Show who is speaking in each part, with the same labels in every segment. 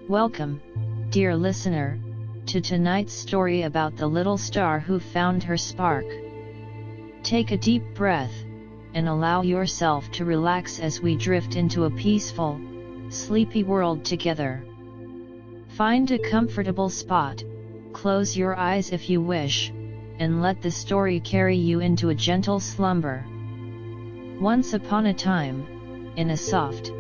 Speaker 1: Welcome, dear listener, to tonight's story about the little star who found her spark. Take a deep breath, and allow yourself to relax as we drift into a peaceful, sleepy world together. Find a comfortable spot, close your eyes if you wish, and let the story carry you into a gentle slumber. Once upon a time, in a soft,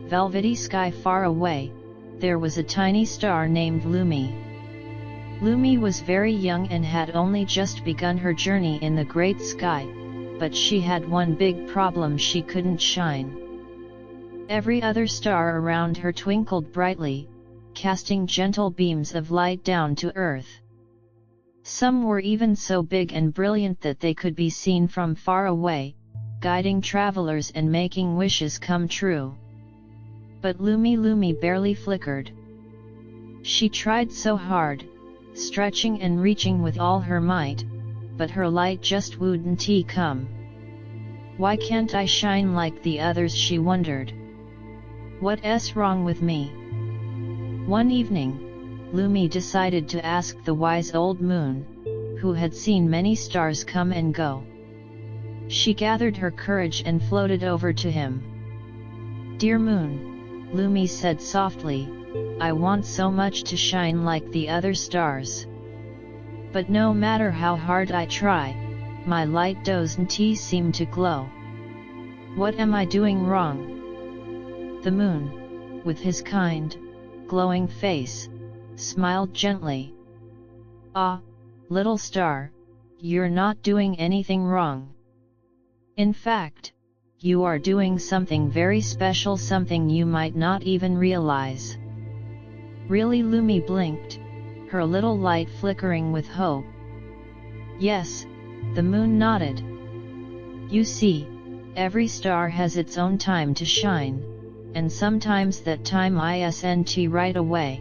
Speaker 1: velvety sky far away, there was a tiny star named Lumi. Lumi was very young and had only just begun her journey in the great sky, but she had one big problem: she couldn't shine. Every other star around her twinkled brightly, casting gentle beams of light down to earth. Some were even so big and brilliant that they could be seen from far away, guiding travelers and making wishes come true. But Lumi barely flickered. She tried so hard, stretching and reaching with all her might, but her light just wouldn't come. Why can't I shine like the others, she wondered. What's wrong with me? One evening, Lumi decided to ask the wise old moon, who had seen many stars come and go. She gathered her courage and floated over to him. "Dear moon," Lumi said softly, "I want so much to shine like the other stars. But no matter how hard I try, my light doesn't seem to glow. What am I doing wrong?" The moon, with his kind, glowing face, smiled gently. "Ah, little star, you're not doing anything wrong. In fact, you are doing something very special, something you might not even realize." "Really?" Lumi blinked, her little light flickering with hope. "Yes," the moon nodded. "You see, every star has its own time to shine, and sometimes that time isn't right away.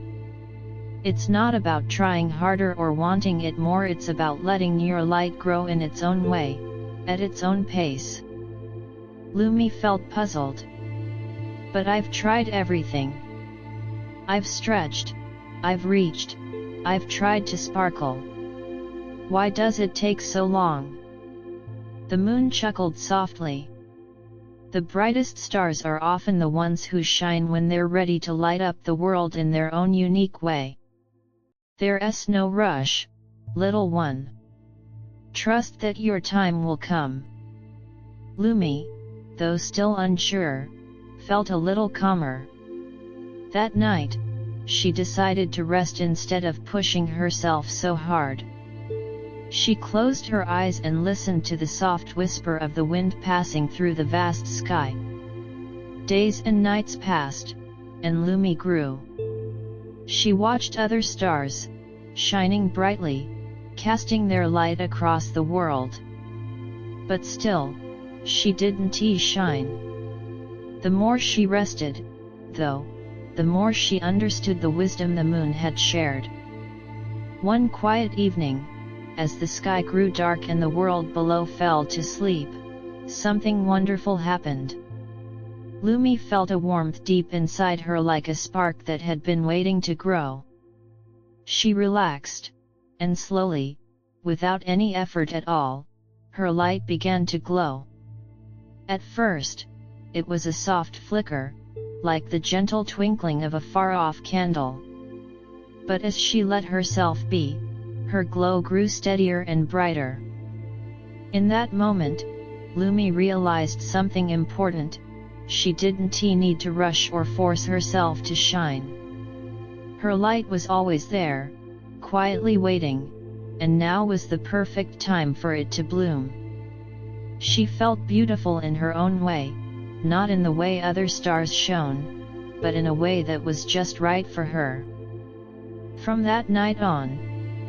Speaker 1: It's not about trying harder or wanting it more, it's about letting your light grow in its own way, at its own pace." Lumi felt puzzled. "But I've tried everything. I've stretched, I've reached, I've tried to sparkle. Why does it take so long?" The moon chuckled softly. "The brightest stars are often the ones who shine when they're ready to light up the world in their own unique way. There's no rush, little one. Trust that your time will come." Lumi, though still unsure, felt a little calmer. That night, she decided to rest instead of pushing herself so hard. She closed her eyes and listened to the soft whisper of the wind passing through the vast sky. Days and nights passed, and Lumi grew. She watched other stars, shining brightly, casting their light across the world. But still, she didn't shine. The more she rested, though, the more she understood the wisdom the moon had shared. One quiet evening, as the sky grew dark and the world below fell to sleep, something wonderful happened. Lumi felt a warmth deep inside her, like a spark that had been waiting to grow. She relaxed, and slowly, without any effort at all, her light began to glow. At first, it was a soft flicker, like the gentle twinkling of a far-off candle. But as she let herself be, her glow grew steadier and brighter. In that moment, Lumi realized something important: she didn't need to rush or force herself to shine. Her light was always there, quietly waiting, and now was the perfect time for it to bloom. She felt beautiful in her own way, not in the way other stars shone, but in a way that was just right for her. From that night on,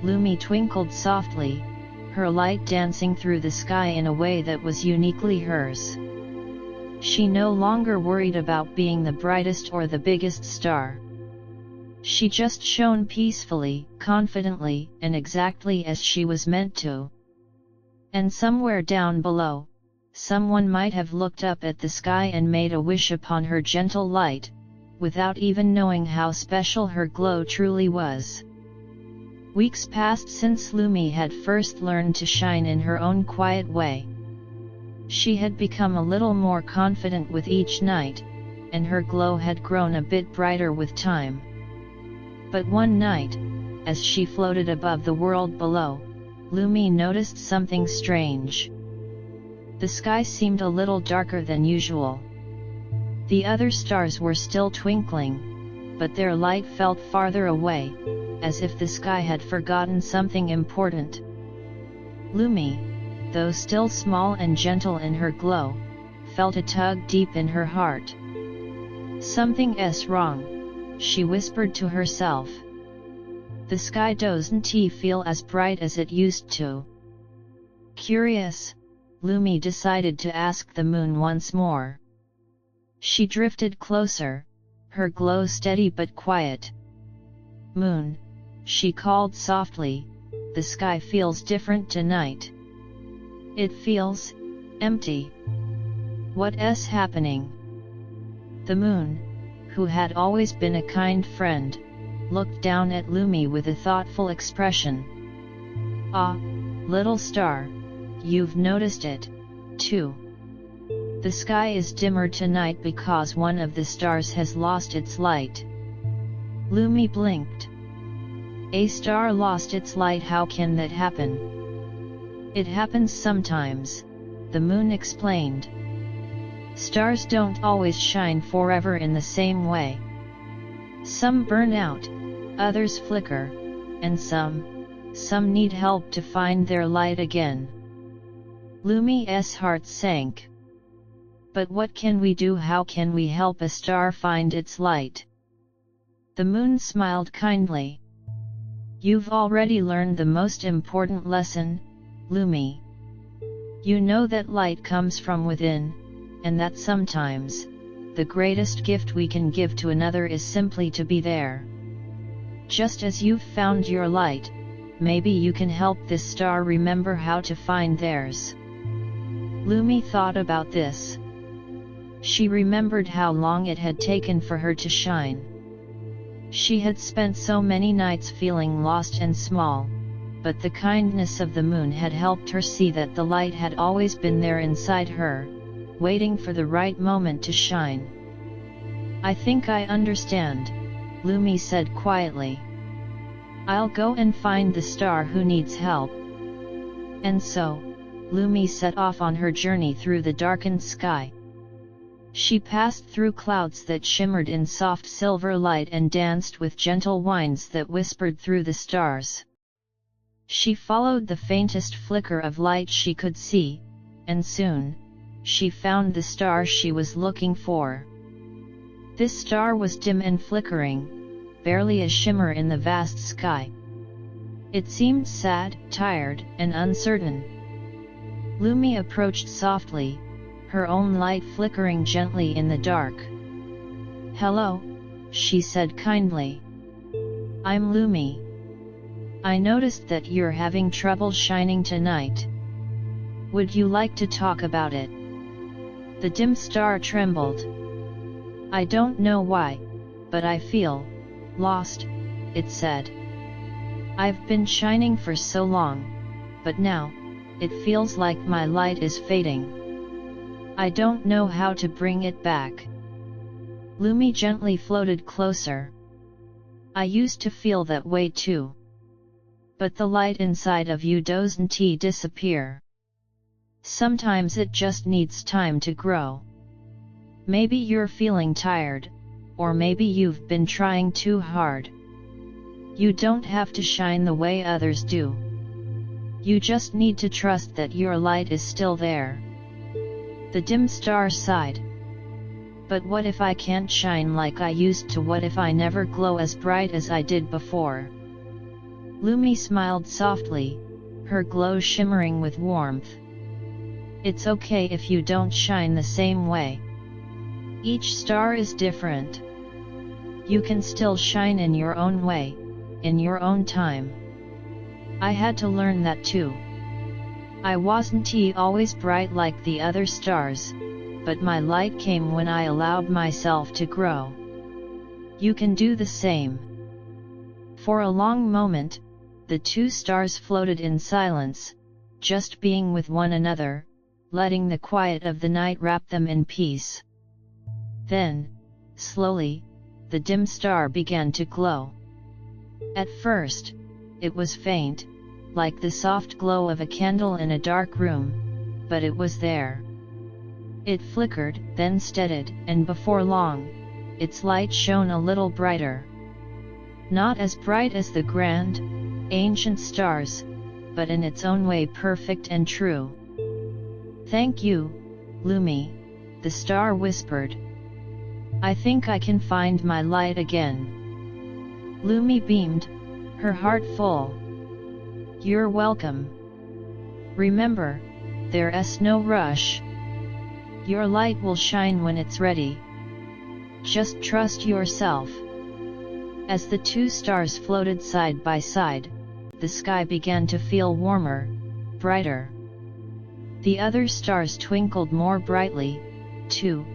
Speaker 1: Lumi twinkled softly, her light dancing through the sky in a way that was uniquely hers. She no longer worried about being the brightest or the biggest star. She just shone peacefully, confidently, and exactly as she was meant to. And somewhere down below, someone might have looked up at the sky and made a wish upon her gentle light, without even knowing how special her glow truly was. Weeks passed since Lumi had first learned to shine in her own quiet way. She had become a little more confident with each night, and her glow had grown a bit brighter with time. But one night, as she floated above the world below, Lumi noticed something strange. The sky seemed a little darker than usual. The other stars were still twinkling, but their light felt farther away, as if the sky had forgotten something important. Lumi, though still small and gentle in her glow, felt a tug deep in her heart. "Something's wrong," she whispered to herself. "The sky doesn't feel as bright as it used to." Curious, Lumi decided to ask the moon once more. She drifted closer, her glow steady but quiet. "Moon," she called softly, "the sky feels different tonight. It feels empty. What's happening?" The moon, who had always been a kind friend, looked down at Lumi with a thoughtful expression. "Ah, little star, you've noticed it, too. The sky is dimmer tonight because one of the stars has lost its light." Lumi blinked. "A star lost its light? How can that happen?" "It happens sometimes," the moon explained. "Stars don't always shine forever in the same way. Some burn out, others flicker, and some need help to find their light again." Lumi's heart sank. "But what can we do? How can we help a star find its light?" The moon smiled kindly. "You've already learned the most important lesson, Lumi. You know that light comes from within, and that sometimes, the greatest gift we can give to another is simply to be there. Just as you've found your light, maybe you can help this star remember how to find theirs." Lumi thought about this. She remembered how long it had taken for her to shine. She had spent so many nights feeling lost and small, but the kindness of the moon had helped her see that the light had always been there inside her, waiting for the right moment to shine. "I think I understand," Lumi said quietly. "I'll go and find the star who needs help." And so, Lumi set off on her journey through the darkened sky. She passed through clouds that shimmered in soft silver light and danced with gentle winds that whispered through the stars. She followed the faintest flicker of light she could see, and soon, she found the star she was looking for. This star was dim and flickering, barely a shimmer in the vast sky. It seemed sad, tired, and uncertain. Lumi approached softly, her own light flickering gently in the dark. "Hello," she said kindly. "I'm Lumi. I noticed that you're having trouble shining tonight. Would you like to talk about it?" The dim star trembled. "I don't know why, but I feel lost," it said. "I've been shining for so long, but now, it feels like my light is fading. I don't know how to bring it back." Lumi gently floated closer. "I used to feel that way too. But the light inside of you doesn't disappear. Sometimes it just needs time to grow. Maybe you're feeling tired, or maybe you've been trying too hard. You don't have to shine the way others do. You just need to trust that your light is still there." The dim star sighed. "But what if I can't shine like I used to? What if I never glow as bright as I did before?" Lumi smiled softly, her glow shimmering with warmth. "It's okay if you don't shine the same way. Each star is different. You can still shine in your own way, in your own time. I had to learn that too. I wasn't always bright like the other stars, but my light came when I allowed myself to grow." You can do the same. For a long moment, the two stars floated in silence, just being with one another, letting the quiet of the night wrap them in peace. Then, slowly, the dim star began to glow. At first, it was faint, like the soft glow of a candle in a dark room, but it was there. It flickered, then steadied, and before long, its light shone a little brighter. Not as bright as the grand, ancient stars, but in its own way perfect and true. "Thank you, Lumi," the star whispered. "I think I can find my light again." Lumi beamed, her heart full. "You're welcome. Remember, there's no rush. Your light will shine when it's ready. Just trust yourself." As the two stars floated side by side, the sky began to feel warmer, brighter. The other stars twinkled more brightly, too,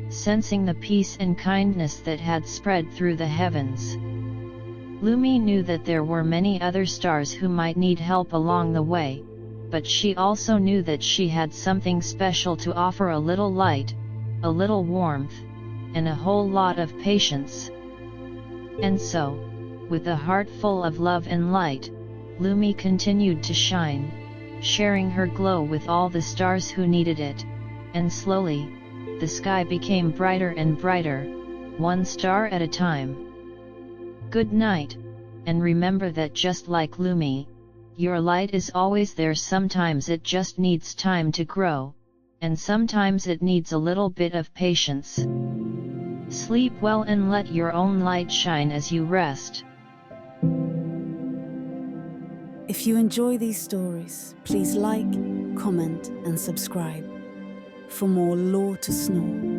Speaker 1: sensing the peace and kindness that had spread through the heavens. Lumi knew that there were many other stars who might need help along the way, but she also knew that she had something special to offer: a little light, a little warmth, and a whole lot of patience. And so, with a heart full of love and light, Lumi continued to shine, sharing her glow with all the stars who needed it, and slowly, the sky became brighter and brighter, one star at a time. Good night, and remember that just like Lumi, your light is always there. Sometimes it just needs time to grow, and sometimes it needs a little bit of patience. Sleep well and let your own light shine as you rest.
Speaker 2: If you enjoy these stories, please like, comment and subscribe for more lore to snore.